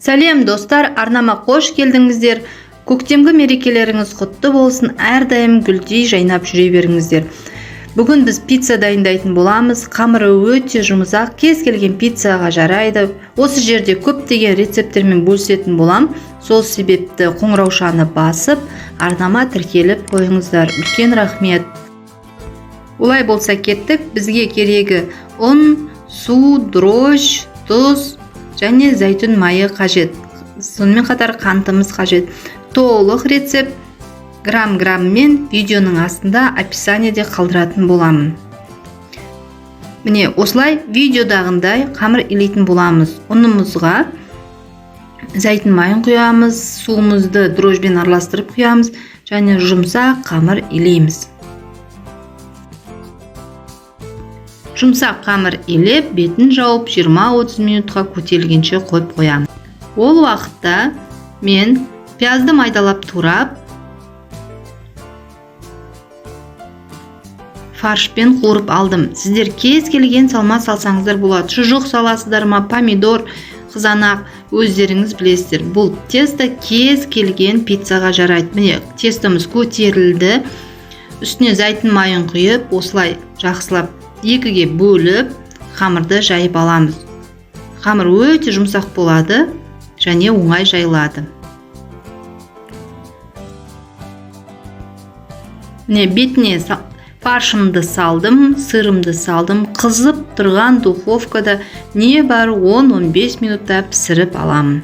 Сәлем достар, арнама қош келдіңіздер. Көктемгі мерекелеріңіз құтты болсын, әрдайым гүлдей жайнап жүре беріңіздер. Бүгін біз пицца дайындайтын боламыз. Қамыры өте жұмсақ, кез келген пиццаға жарайды. Осы жерде көптеген рецепттермен бөлісетін болам. Сол себепті қоңыраушаны басып, арнама тіркеліп қойыңыздар. Үлкен рахмет. Олай болса кеттік. Бізге керегі ұн, су, дрожж, тұз және зәйтүн майы қажет. Сонымен қатар қантымыз қажет. Толық рецепт грамм-граммен видеоның астында описаниеде қалдыратын боламын. Міне, осылай видеодағындай қамыр илейтін боламыз. Ұнымызға зәйтүн майын құямыз, суымызды дрожжбен араластырып құямыз және жұмсақ қамыр илейміз. Жұмсақ қамыр илеп, бетін жауып 20-30 минутқа көтерілгенше қойып қоямын. Ол уақытта мен пиязды майдалап турап, фаршпен қуырып алдым. Сіздер кез келген салма салсаңыздар болады. Шұжық саласыздар ма, помидор, қызанақ, өздеріңіз білесіздер. Бұл тесто кез келген пиццаға жарайды. Міне, тестомыз көтерілді. Үстіне зәйтүн майын құйып, осылай жақсылап екіге бөліп, қамырды жайып аламыз. Қамыр өте жұмсақ болады және оңай жайылады. Міне, бетіне фаршымды салдым, сырымды салдым. Қызып тұрған духовкада не бар 10-15 минутта пісіріп аламын.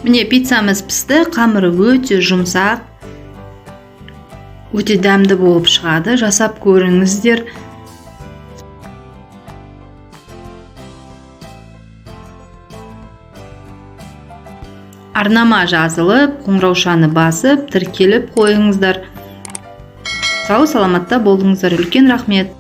Міне, пиццамыз пісті, қамыры өте жұмсақ, өте дәмді болып шығады. Жасап көріңіздер. Арнама жазылып, қоңыраушаны басып, тіркеліп қойыңыздар. Сау саламатта болыңыздар. Үлкен рахмет.